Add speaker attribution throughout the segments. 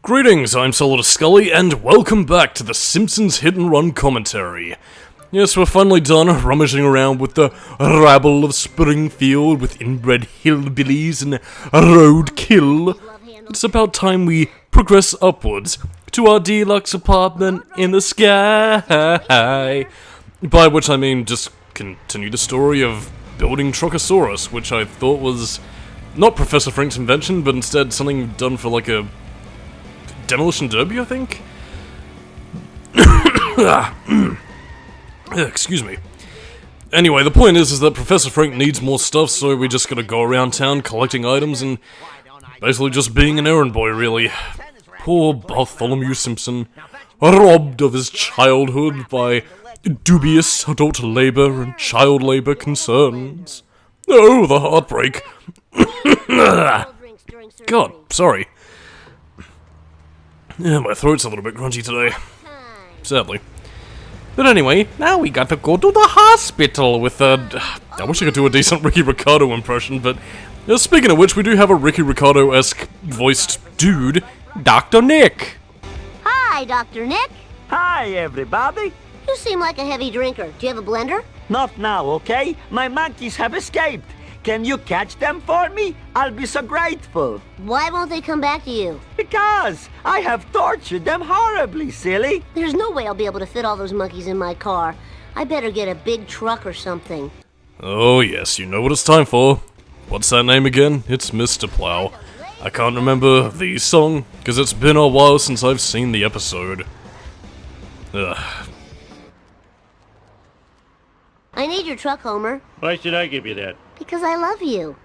Speaker 1: Greetings, I'm Solidus-Skully, and welcome back to the Simpsons Hit and Run commentary. Yes, we're finally done rummaging around with the rabble of Springfield with inbred hillbillies and roadkill. It's about time we progress upwards to our deluxe apartment in the sky. By which I mean just continue the story of building Truckasaurus, which I thought was not Professor Frank's invention, but instead something done for like a demolition derby, I think? Excuse me. Anyway, the point is that Professor Frank needs more stuff, so we just gotta go around town collecting items and basically just being an errand boy, really. Poor Bartholomew Simpson, robbed of his childhood by dubious adult labor and child labor concerns. Oh, the heartbreak. God, sorry. Yeah, my throat's a little bit grungy today. Sadly. But anyway, now we got to go to the hospital with I wish I could do a decent Ricky Ricardo impression, but speaking of which, we do have a Ricky Ricardo-esque voiced dude, Dr. Nick.
Speaker 2: Hi, Dr. Nick.
Speaker 3: Hi, everybody.
Speaker 2: You seem like a heavy drinker. Do you have a blender?
Speaker 3: Not now, okay? My monkeys have escaped. Can you catch them for me? I'll be so grateful.
Speaker 2: Why won't they come back to you?
Speaker 3: Because I have tortured them horribly, silly.
Speaker 2: There's no way I'll be able to fit all those monkeys in my car. I better get a big truck or something.
Speaker 1: Oh yes, you know what it's time for. What's that name again? It's Mr. Plow. I can't remember the song, because it's been a while since I've seen the episode. Ugh.
Speaker 2: I need your truck, Homer.
Speaker 4: Why should I give you that?
Speaker 2: Because I love you.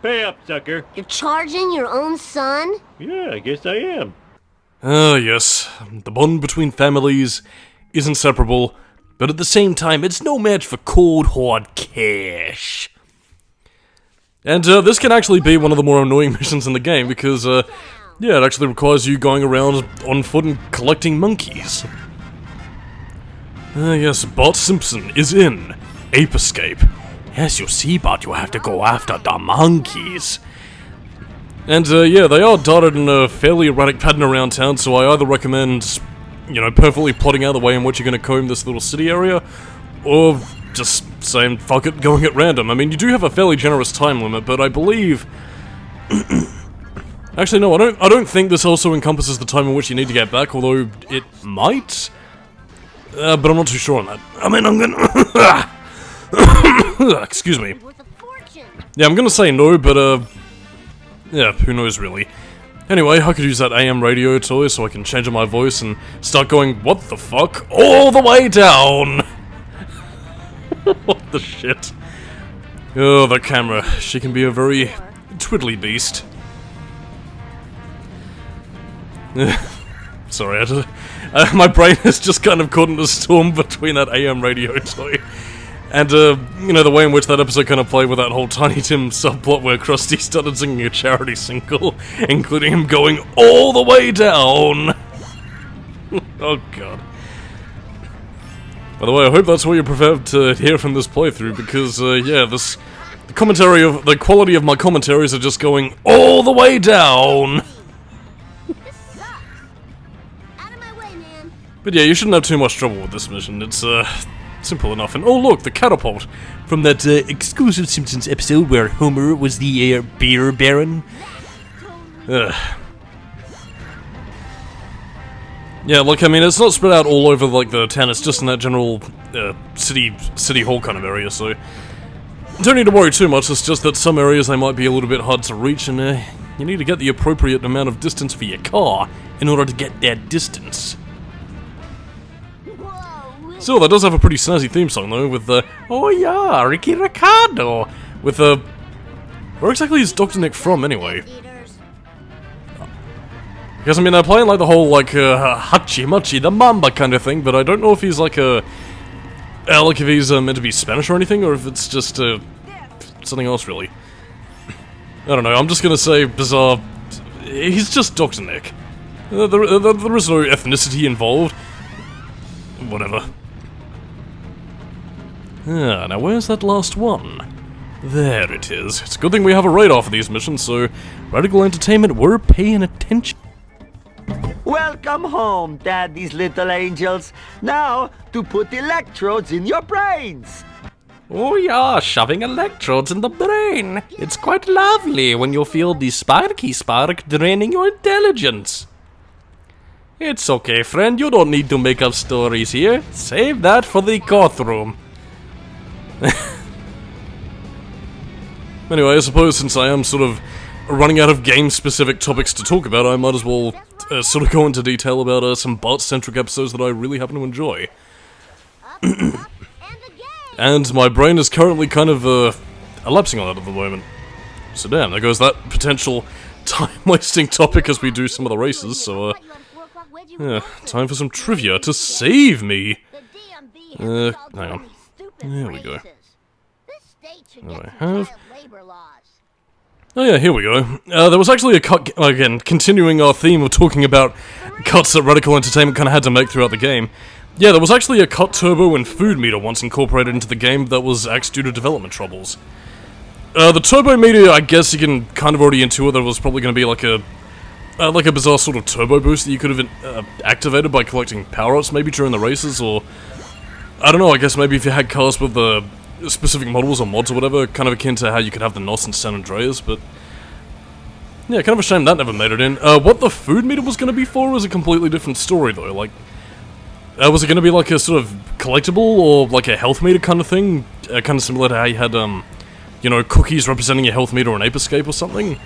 Speaker 4: Pay up, sucker.
Speaker 2: You're charging your own son?
Speaker 4: Yeah, I guess I am.
Speaker 1: Yes. The bond between families is inseparable, but at the same time, it's no match for cold, hard cash. And this can actually be one of the more annoying missions in the game, because, yeah, it actually requires you going around on foot and collecting monkeys. Yes, Bart Simpson is in Ape Escape. Yes, you see, Bart, you have to go after the monkeys. And, yeah, they are dotted in a fairly erratic pattern around town, so I either recommend, you know, perfectly plotting out the way in which you're going to comb this little city area, or just saying, fuck it, going at random. I mean, you do have a fairly generous time limit, but I believe... Actually, no, I don't think this also encompasses the time in which you need to get back, although it might? But I'm not too sure on that. I mean, I'm gonna... Excuse me. Yeah, I'm gonna say no, but, yeah, who knows, really. Anyway, I could use that AM radio toy so I can change my voice and start going, what the fuck, all the way down! What the shit? Oh, the camera. She can be a very twiddly beast. Sorry, my brain is just kind of caught in a storm between that AM radio toy and, you know, the way in which that episode kind of played with that whole Tiny Tim subplot where Krusty started singing a charity single, including him going all the way down. Oh, God. By the way, I hope that's what you prefer to hear from this playthrough, because, yeah, the quality of my commentaries are just going all the way down. But yeah, you shouldn't have too much trouble with this mission. It's, simple enough. And oh look, the catapult from that, exclusive Simpsons episode where Homer was the, beer baron. Yeah, like, I mean, it's not spread out all over, like, the town. It's just in that general, city hall kind of area, so... Don't need to worry too much. It's just that some areas they might be a little bit hard to reach, and, you need to get the appropriate amount of distance for your car in order to get that distance. Still, that does have a pretty snazzy theme song, though, with the oh yeah, Ricky Ricardo! With where exactly is Dr. Nick from, anyway? Because, I mean, they're playing, like, the whole, like, Hachi Machi, the Mamba kind of thing, but I don't know if he's, like, like, if he's meant to be Spanish or anything, or if it's just, something else, really. I don't know, I'm just gonna say bizarre... He's just Dr. Nick. There is no ethnicity involved. Whatever. Ah, now where's that last one? There it is. It's a good thing we have a radar for these missions, so Radical Entertainment were paying attention.
Speaker 3: Welcome home, Daddy's little angels. Now, to put electrodes in your brains.
Speaker 1: Oh yeah, shoving electrodes in the brain. It's quite lovely when you feel the sparky spark draining your intelligence. It's okay, friend, you don't need to make up stories here. Save that for the courtroom. Anyway, I suppose since I am sort of running out of game-specific topics to talk about, I might as well sort of go into detail about some Bart-centric episodes that I really happen to enjoy. And my brain is currently kind of elapsing on that at the moment. So damn, there goes that potential time-wasting topic as we do some of the races, so yeah, time for some trivia to save me! Hang on. There we go. I have... Oh yeah, here we go. There was actually a cut, again, continuing our theme of talking about cuts that Radical Entertainment kind of had to make throughout the game. Yeah, there was actually a cut turbo and food meter once incorporated into the game that was axed due to development troubles. The turbo meter, I guess you can kind of already intuit that it was probably going to be like a bizarre sort of turbo boost that you could have activated by collecting power-ups maybe during the races, or... I don't know, I guess maybe if you had cars with the specific models or mods or whatever, kind of akin to how you could have the NOS in San Andreas, but... Yeah, kind of a shame that never made it in. What the food meter was going to be for was a completely different story though, like... was it going to be like a sort of collectible, or like a health meter kind of thing? Kind of similar to how you had, you know, cookies representing your health meter or an ape escape or something?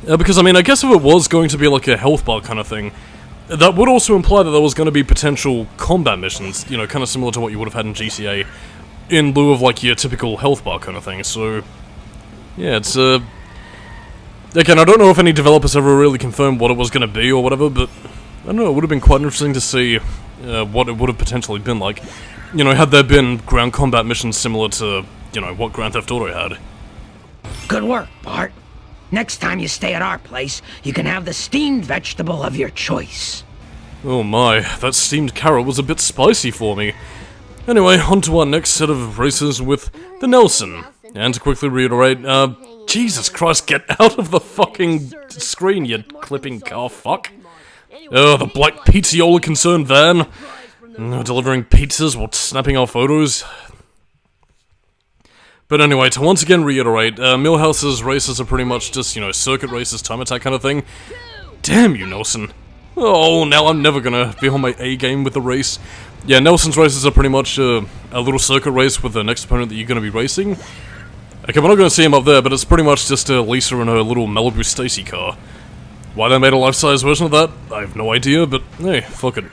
Speaker 1: Because, I mean, I guess if it was going to be like a health bar kind of thing, that would also imply that there was going to be potential combat missions, you know, kind of similar to what you would have had in GTA, in lieu of like your typical health bar kind of thing, so... Yeah, it's, again, I don't know if any developers ever really confirmed what it was going to be or whatever, but... I don't know, it would have been quite interesting to see what it would have potentially been like. You know, had there been ground combat missions similar to, you know, what Grand Theft Auto had.
Speaker 5: Good work, Bart. Next time you stay at our place, you can have the steamed vegetable of your choice.
Speaker 1: Oh my, that steamed carrot was a bit spicy for me. Anyway, on to our next set of races with the Nelson. And to quickly reiterate, Jesus Christ, get out of the fucking screen, you clipping car fuck. The black Pizziola concerned van. Delivering pizzas while snapping our photos. But anyway, to once again reiterate, Millhouse's races are pretty much just, you know, circuit races, time attack kind of thing. Damn you, Nelson. Oh, now I'm never gonna be on my A game with the race. Yeah, Nelson's races are pretty much a little circuit race with the next opponent that you're gonna be racing. Okay, we're not gonna see him up there, but it's pretty much just Lisa in her little Malibu Stacy car. Why they made a life-size version of that, I have no idea, but hey, fuck it.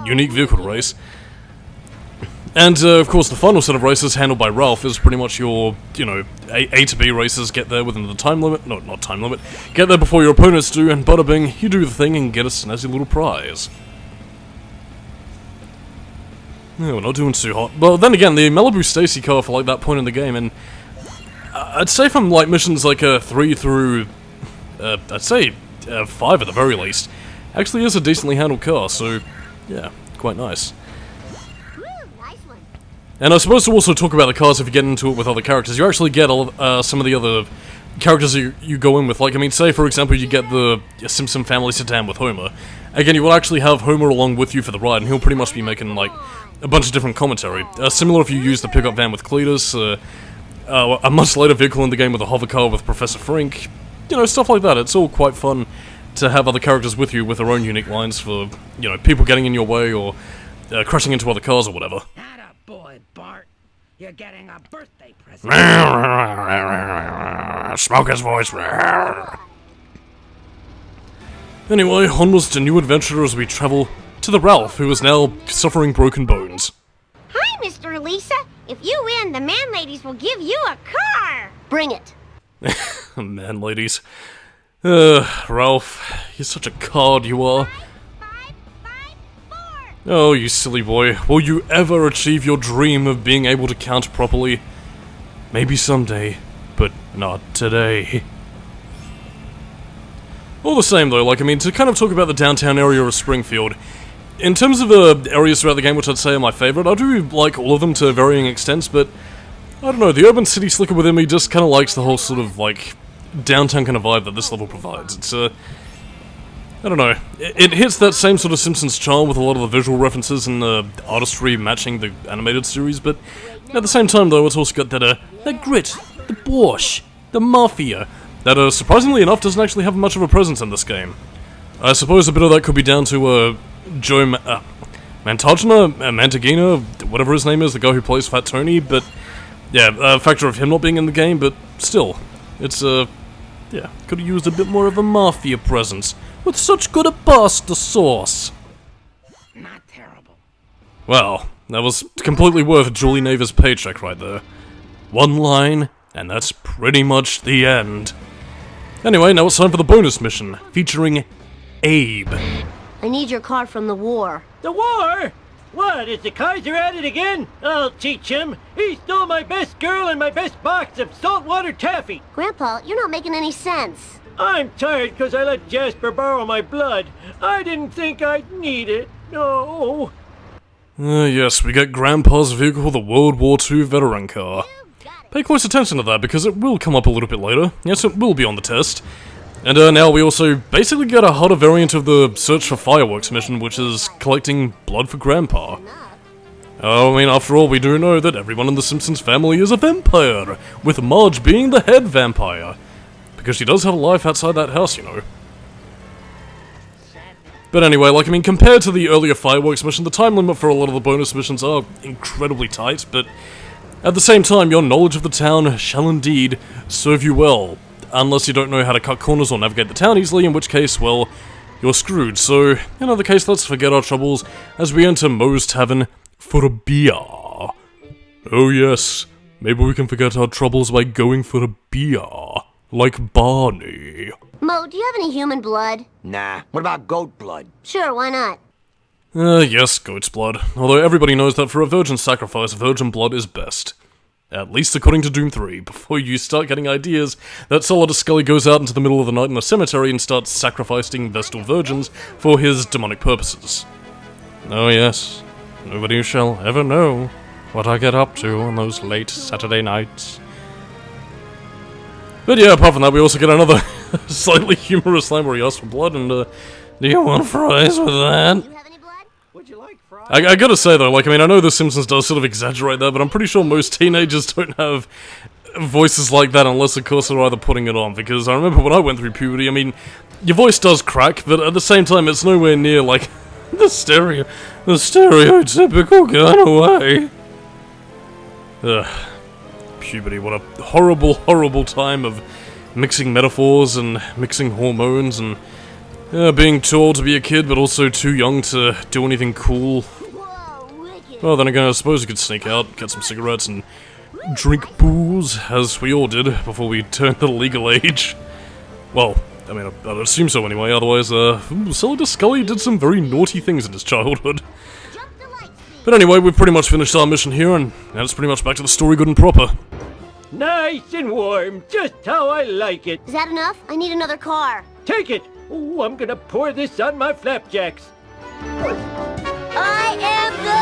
Speaker 1: Unique vehicle race. And, of course, the final set of races handled by Ralph is pretty much your, you know, A to B races, get there within the time limit, no, not time limit, get there before your opponents do, and bada bing, you do the thing and get a snazzy little prize. No, we're not doing too hot. Well, then again, the Malibu Stacy car for, like, that point in the game, and I'd say from, like, missions, like, 3 through, I'd say 5 at the very least, actually is a decently handled car, so, yeah, quite nice. And I suppose to also talk about the cars if you get into it with other characters, you actually get some of the other characters you go in with. Like, I mean, say for example you get the Simpson family sedan with Homer. Again, you will actually have Homer along with you for the ride, and he'll pretty much be making, like, a bunch of different commentary. Similar if you use the pickup van with Cletus, a much later vehicle in the game with a hover car with Professor Frink. You know, stuff like that. It's all quite fun to have other characters with you with their own unique lines for, you know, people getting in your way or crashing into other cars or whatever.
Speaker 5: Boy, Bart, you're getting a birthday present.
Speaker 1: Smoker's voice. Anyway, onwards to new adventure as we travel to the Ralph, who is now suffering broken bones.
Speaker 2: Hi, Mr. Lisa. If you win, the man ladies will give you a car. Bring it.
Speaker 1: Man ladies. Ralph, you're such a card, you are. Oh, you silly boy. Will you ever achieve your dream of being able to count properly? Maybe someday, but not today. All the same though, like, I mean, to kind of talk about the downtown area of Springfield, in terms of areas throughout the game which I'd say are my favourite, I do like all of them to varying extents, but I don't know, the urban city slicker within me just kind of likes the whole sort of, like, downtown kind of vibe that this level provides. It's, I don't know, it hits that same sort of Simpsons charm with a lot of the visual references and the artistry matching the animated series, but at the same time, though, it's also got that grit, the borscht, the mafia, that, surprisingly enough, doesn't actually have much of a presence in this game. I suppose a bit of that could be down to, Joe Mantagina, whatever his name is, the guy who plays Fat Tony, but yeah, a factor of him not being in the game, but still, it's, yeah, could have used a bit more of a mafia presence, with such good a pasta sauce.
Speaker 5: Not terrible.
Speaker 1: Well, that was completely worth Julie Naver's paycheck right there. One line, and that's pretty much the end. Anyway, now it's time for the bonus mission, featuring Abe.
Speaker 2: I need your car from the war.
Speaker 4: The war? What, is the Kaiser at it again? I'll teach him. He stole my best girl and my best box of saltwater taffy.
Speaker 2: Grandpa, you're not making any sense.
Speaker 4: I'm tired because I let Jasper borrow my blood. I didn't think I'd need it. No.
Speaker 1: Yes, we get Grandpa's vehicle, the World War II veteran car. Pay close attention to that, because it will come up a little bit later. Yes, it will be on the test. And now we also basically get a harder variant of the Search for Fireworks mission, which is collecting blood for Grandpa. Oh, I mean, after all, we do know that everyone in the Simpsons family is a vampire, with Marge being the head vampire. Because she does have a life outside that house, you know. But anyway, like, I mean, compared to the earlier Fireworks mission, the time limit for a lot of the bonus missions are incredibly tight, but at the same time, your knowledge of the town shall indeed serve you well. Unless you don't know how to cut corners or navigate the town easily, in which case, well, you're screwed. So, in either case, let's forget our troubles as we enter Moe's Tavern for a beer. Oh yes, maybe we can forget our troubles by going for a beer. Like Barney.
Speaker 2: Mo, do you have any human blood?
Speaker 3: Nah, what about goat blood?
Speaker 2: Sure, why not?
Speaker 1: Yes, goat's blood. Although everybody knows that for a virgin sacrifice, virgin blood is best. At least according to Doom 3, before you start getting ideas that Solidus-Skully goes out into the middle of the night in a cemetery and starts sacrificing Vestal virgins for his demonic purposes. Oh yes, nobody shall ever know what I get up to on those late Saturday nights. But yeah, apart from that, we also get another slightly humorous line where he asks for blood, and do you want fries with that?
Speaker 2: Do you have any blood?
Speaker 3: Would you like fries?
Speaker 1: I gotta say though, like, I mean, I know The Simpsons does sort of exaggerate that, but I'm pretty sure most teenagers don't have voices like that unless, of course, they're either putting it on, because I remember when I went through puberty, I mean, your voice does crack, but at the same time, it's nowhere near, like, the stereotypical kind of way. Ugh. Puberty, what a horrible, horrible time of mixing metaphors and mixing hormones and being too old to be a kid, but also too young to do anything cool.
Speaker 2: Whoa, wicked.
Speaker 1: Well, then again, I suppose you could sneak out, get some cigarettes, and drink booze, as we all did before we turned the legal age. Well, I mean, I'd assume so anyway, otherwise, Solidus-Skully did some very naughty things in his childhood.
Speaker 2: Jump the light speed.
Speaker 1: But anyway, we've pretty much finished our mission here, and now it's pretty much back to the story good and proper.
Speaker 4: Nice and warm, just how I like it.
Speaker 2: Is that enough? I need another car.
Speaker 4: Take it. Ooh, I'm gonna pour this on my flapjacks.
Speaker 2: I am the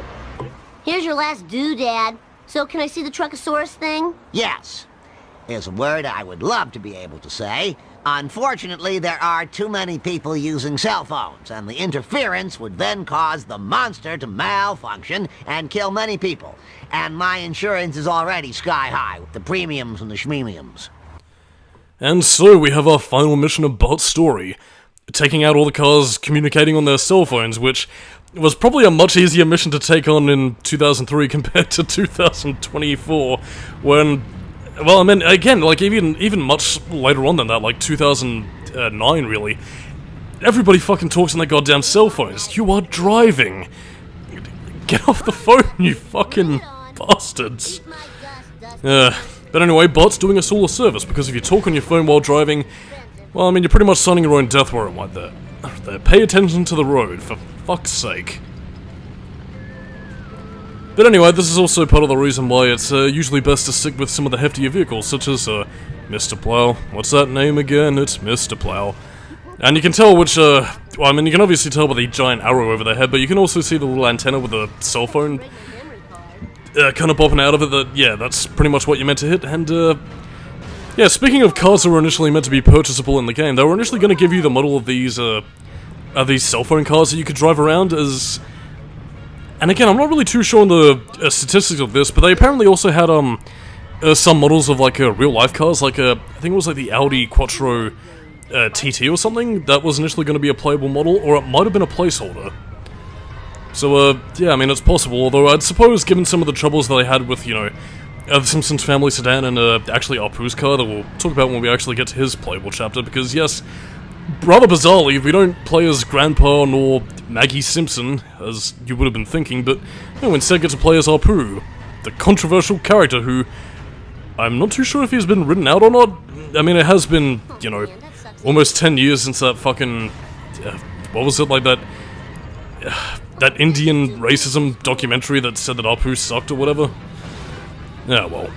Speaker 2: king! Here's your last doodad. So, can I see the Truckasaurus thing?
Speaker 6: Yes. There's a word I would love to be able to say. Unfortunately, there are too many people using cell phones, and the interference would then cause the monster to malfunction and kill many people. And my insurance is already sky high with the premiums and the schmemiums.
Speaker 1: And so we have our final mission of Bart's story, taking out all the cars communicating on their cell phones, which was probably a much easier mission to take on in 2003 compared to 2024, when, well, I mean, again, like, even much later on than that, like 2009, really, everybody fucking talks on their goddamn cell phones. You are driving. Get off the phone, you fucking bastards. But anyway, Bart's doing us all a service, because if you talk on your phone while driving, well, I mean, you're pretty much signing your own death warrant right there. Pay attention to the road, for fuck's sake. But anyway, this is also part of the reason why it's usually best to stick with some of the heftier vehicles, such as Mr. Plow. What's that name again? It's Mr. Plow. And you can tell which, well, I mean, you can obviously tell by the giant arrow over their head, but you can also see the little antenna with the cell phone kind of popping out of it that, yeah, that's pretty much what you're meant to hit, and, yeah, speaking of cars that were initially meant to be purchasable in the game, they were initially going to give you the model of these cell phone cars that you could drive around as... And again, I'm not really too sure on the statistics of this, but they apparently also had, some models of, like, real-life cars, like, I think it was, like, the Audi Quattro TT or something, that was initially going to be a playable model, or it might have been a placeholder. So, yeah, I mean, it's possible, although I'd suppose, given some of the troubles that they had with, you know, the Simpsons family sedan and, actually Apu's car, that we'll talk about when we actually get to his playable chapter, because, yes, rather bizarrely, we don't play as Grandpa nor Maggie Simpson, as you would have been thinking, but, no, instead get to play as Apu, the controversial character who... I'm not too sure if he's been written out or not. I mean, it has been, you know, almost 10 years since that fucking... what was it, like that... that Indian racism documentary that said that Apu sucked or whatever? Yeah, well.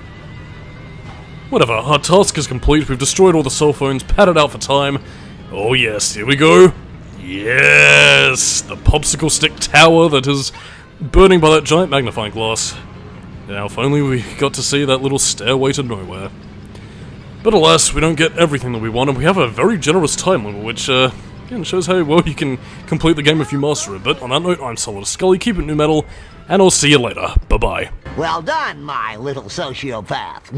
Speaker 1: Whatever, our task is complete, we've destroyed all the cell phones, padded out for time. Oh yes, here we go. Yes! The popsicle stick tower that is burning by that giant magnifying glass. Now, if only we got to see that little stairway to nowhere. But alas, we don't get everything that we want, and we have a very generous time limit, which, again, shows how well you can complete the game if you master it. But on that note, I'm Solidus-Skully, keep it new metal, and I'll see you later. Bye-bye.
Speaker 6: Well done, my little sociopath.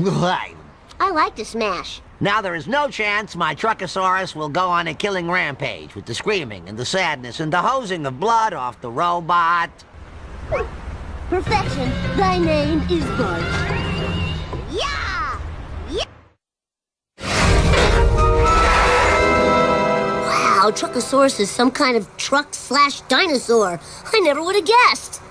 Speaker 2: I like to smash.
Speaker 6: Now there is no chance my Truckasaurus will go on a killing rampage with the screaming and the sadness and the hosing of blood off the robot.
Speaker 2: Perfection, thy name is good. Yeah! Yeah! Wow, Truckasaurus is some kind of truck/dinosaur. I never would have guessed.